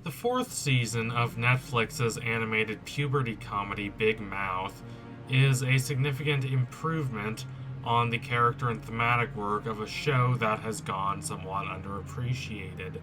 The fourth season of Netflix's animated puberty comedy Big Mouth is a significant improvement on the character and thematic work of a show that has gone somewhat underappreciated.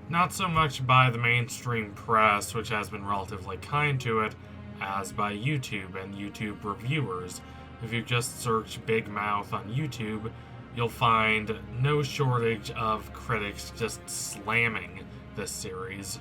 Not so much by the mainstream press, which has been relatively kind to it, as by YouTube and YouTube reviewers. If you just search Big Mouth on YouTube, you'll find no shortage of critics just slamming this series.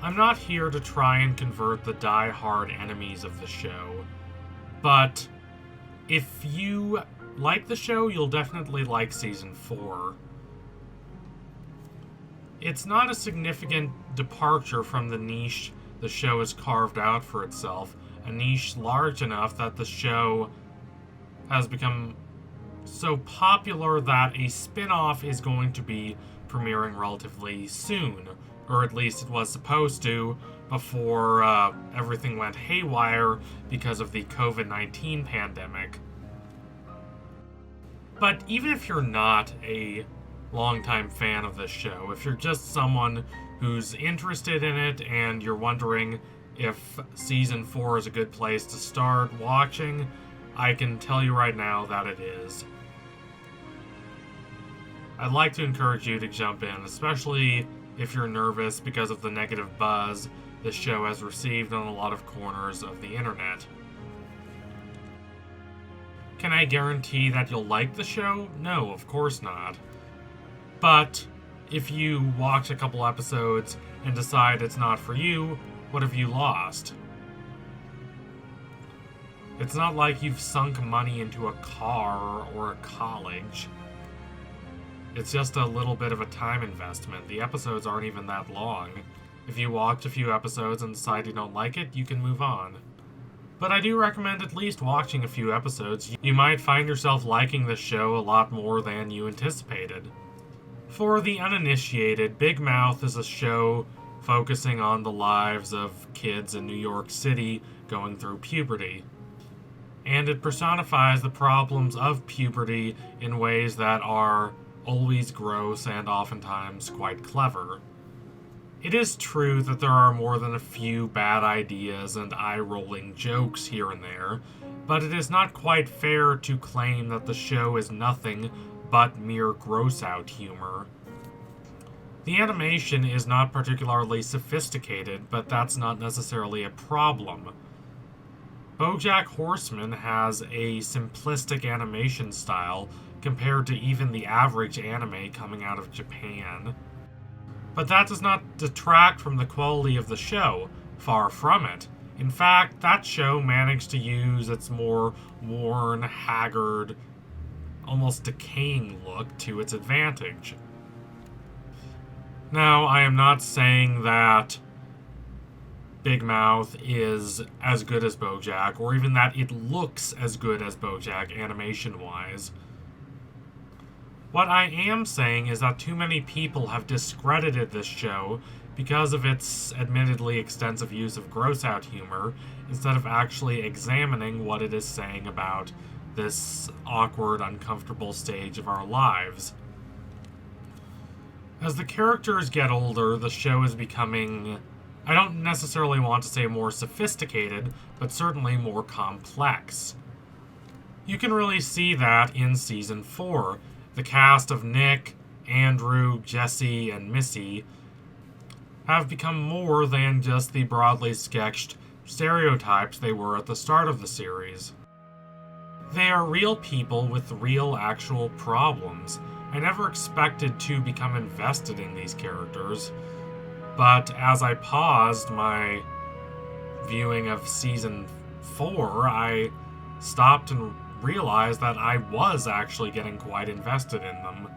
I'm not here to try and convert the die-hard enemies of the show, but if you like the show, you'll definitely like Season 4. It's not a significant departure from the niche the show has carved out for itself, a niche large enough that the show has become so popular that a spin-off is going to be premiering relatively soon, or at least it was supposed to before everything went haywire because of the COVID-19 pandemic. But even if you're not a longtime fan of this show, if you're just someone who's interested in it and you're wondering if Season 4 is a good place to start watching, I can tell you right now that it is. I'd like to encourage you to jump in, especially if you're nervous because of the negative buzz this show has received on a lot of corners of the internet. Can I guarantee that you'll like the show? No, of course not. But if you watch a couple episodes and decide it's not for you, what have you lost? It's not like you've sunk money into a car or a college. It's just a little bit of a time investment. The episodes aren't even that long. If you watch a few episodes and decide you don't like it, you can move on. But I do recommend at least watching a few episodes. You might find yourself liking this show a lot more than you anticipated. For the uninitiated, Big Mouth is a show focusing on the lives of kids in New York City going through puberty. And it personifies the problems of puberty in ways that are always gross and oftentimes quite clever. It is true that there are more than a few bad ideas and eye-rolling jokes here and there, but it is not quite fair to claim that the show is nothing but mere gross-out humor. The animation is not particularly sophisticated, but that's not necessarily a problem. BoJack Horseman has a simplistic animation style compared to even the average anime coming out of Japan. But that does not detract from the quality of the show, far from it. In fact, that show managed to use its more worn, haggard, almost decaying look to its advantage. Now, I am not saying that Big Mouth is as good as BoJack, or even that it looks as good as BoJack animation-wise. What I am saying is that too many people have discredited this show because of its admittedly extensive use of gross-out humor, instead of actually examining what it is saying about this awkward, uncomfortable stage of our lives. As the characters get older, the show is becoming, I don't necessarily want to say more sophisticated, but certainly more complex. You can really see that in Season 4. The cast of Nick, Andrew, Jesse, and Missy have become more than just the broadly sketched stereotypes they were at the start of the series. They are real people with real actual problems. I never expected to become invested in these characters, but as I paused my viewing of Season 4, I stopped and realized that I was actually getting quite invested in them.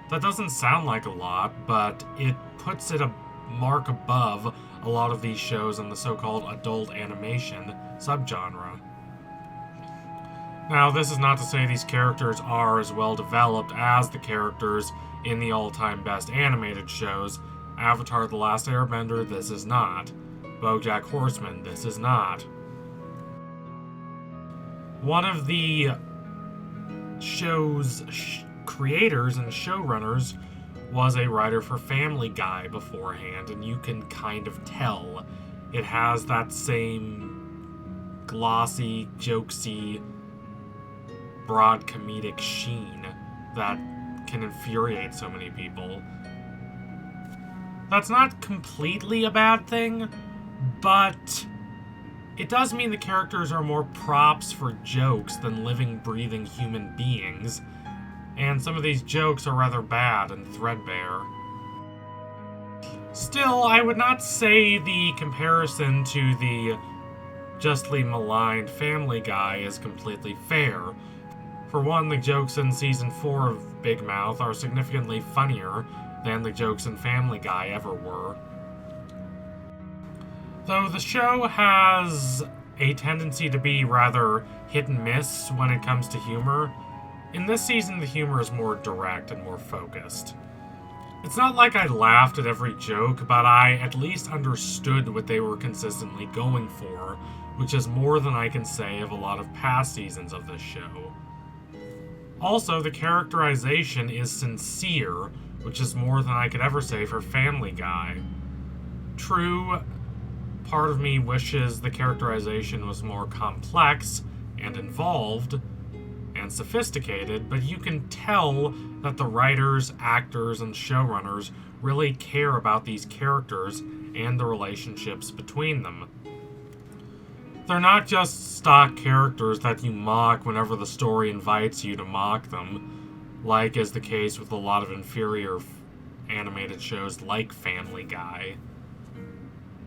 That doesn't sound like a lot, but it puts it a mark above a lot of these shows in the so-called adult animation subgenre. Now, this is not to say these characters are as well developed as the characters in the all-time best animated shows. Avatar: The Last Airbender, this is not. BoJack Horseman, this is not. One of the show's creators and showrunners was a writer for Family Guy beforehand, and you can kind of tell. It has that same glossy, jokesy, broad comedic sheen that can infuriate so many people. That's not completely a bad thing, but it does mean the characters are more props for jokes than living, breathing human beings, and some of these jokes are rather bad and threadbare. Still, I would not say the comparison to the justly maligned Family Guy is completely fair. For one, the jokes in Season 4 of Big Mouth are significantly funnier than the jokes in Family Guy ever were. Though the show has a tendency to be rather hit and miss when it comes to humor, in this season the humor is more direct and more focused. It's not like I laughed at every joke, but I at least understood what they were consistently going for, which is more than I can say of a lot of past seasons of this show. Also, the characterization is sincere, which is more than I could ever say for Family Guy. True, part of me wishes the characterization was more complex and involved and sophisticated, but you can tell that the writers, actors, and showrunners really care about these characters and the relationships between them. They're not just stock characters that you mock whenever the story invites you to mock them, like is the case with a lot of inferior animated shows like Family Guy.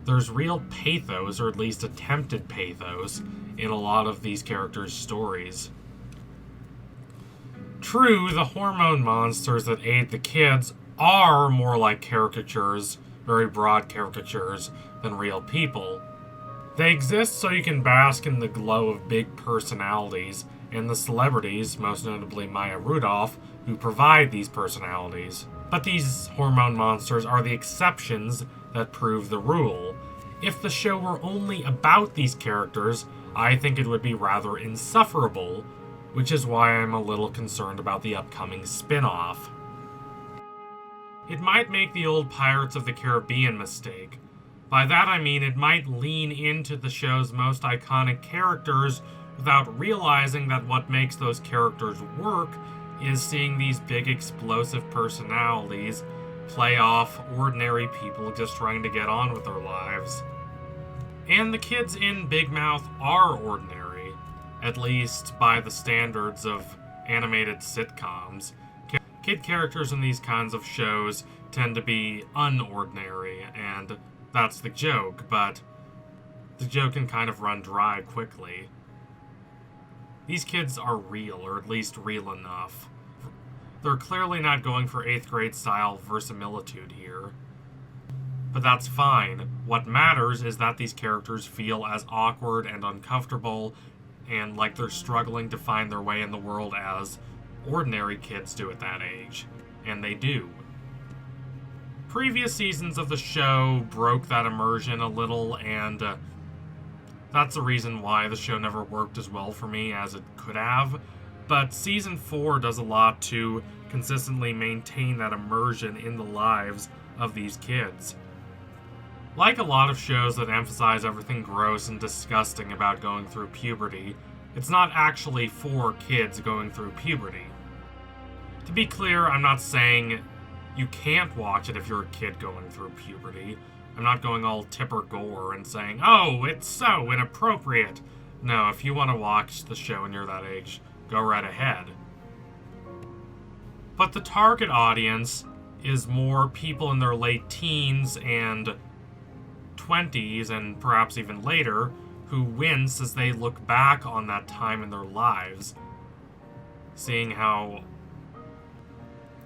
There's real pathos, or at least attempted pathos, in a lot of these characters' stories. True, the hormone monsters that aid the kids are more like caricatures, very broad caricatures, than real people. They exist so you can bask in the glow of big personalities and the celebrities, most notably Maya Rudolph, who provide these personalities. But these hormone monsters are the exceptions that prove the rule. If the show were only about these characters, I think it would be rather insufferable, which is why I'm a little concerned about the upcoming spin-off. It might make the old Pirates of the Caribbean mistake. By that I mean it might lean into the show's most iconic characters without realizing that what makes those characters work is seeing these big explosive personalities play off ordinary people just trying to get on with their lives. And the kids in Big Mouth are ordinary, at least by the standards of animated sitcoms. Kid characters in these kinds of shows tend to be unordinary, and that's the joke, but the joke can kind of run dry quickly. These kids are real, or at least real enough. They're clearly not going for 8th grade style verisimilitude here. But that's fine. What matters is that these characters feel as awkward and uncomfortable and like they're struggling to find their way in the world as ordinary kids do at that age. And they do. Previous seasons of the show broke that immersion a little, and that's the reason why the show never worked as well for me as it could have. But Season 4 does a lot to consistently maintain that immersion in the lives of these kids. Like a lot of shows that emphasize everything gross and disgusting about going through puberty, it's not actually for kids going through puberty. To be clear, I'm not saying you can't watch it if you're a kid going through puberty. I'm not going all Tipper Gore and saying, oh, it's so inappropriate. No, if you want to watch the show and you're that age, go right ahead. But the target audience is more people in their late teens and 20s, and perhaps even later, who wince as they look back on that time in their lives, seeing how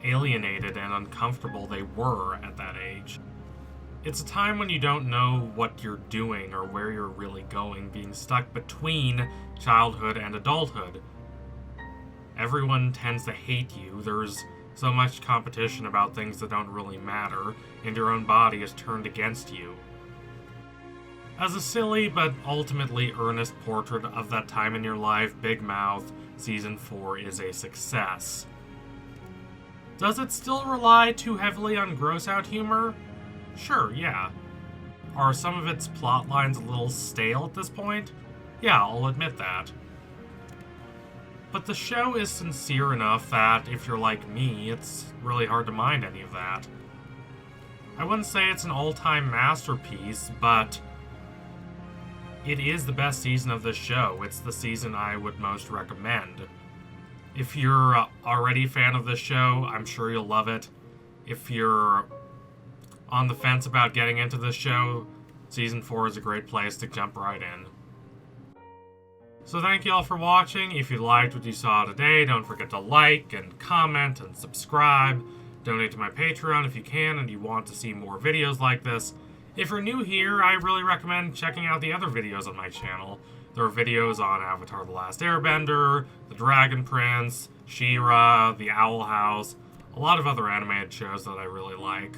alienated and uncomfortable they were at that age. It's a time when you don't know what you're doing or where you're really going, being stuck between childhood and adulthood. Everyone tends to hate you, there's so much competition about things that don't really matter, and your own body is turned against you. As a silly but ultimately earnest portrait of that time in your life, Big Mouth Season 4 is a success. Does it still rely too heavily on gross-out humor? Sure, yeah. Are some of its plot lines a little stale at this point? Yeah, I'll admit that. But the show is sincere enough that, if you're like me, it's really hard to mind any of that. I wouldn't say it's an all-time masterpiece, but it is the best season of this show. It's the season I would most recommend. If you're already a fan of this show, I'm sure you'll love it. If you're on the fence about getting into this show, Season 4 is a great place to jump right in. So thank you all for watching. If you liked what you saw today, don't forget to like and comment and subscribe. Donate to my Patreon if you can and you want to see more videos like this. If you're new here, I really recommend checking out the other videos on my channel. There are videos on Avatar: The Last Airbender, The Dragon Prince, She-Ra, The Owl House, a lot of other animated shows that I really like.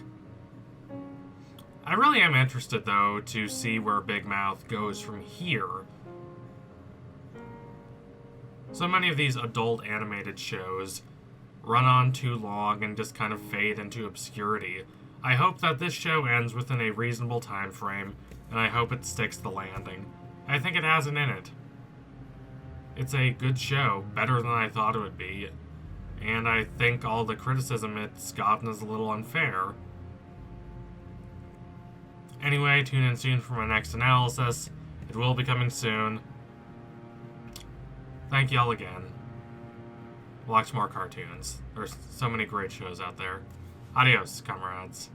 I really am interested, though, to see where Big Mouth goes from here. So many of these adult animated shows run on too long and just kind of fade into obscurity. I hope that this show ends within a reasonable time frame, and I hope it sticks the landing. I think it has it in it. It's a good show, better than I thought it would be, and I think all the criticism it's gotten is a little unfair. Anyway, tune in soon for my next analysis. It will be coming soon. Thank y'all again. Watch more cartoons. There's so many great shows out there. Adios, comrades.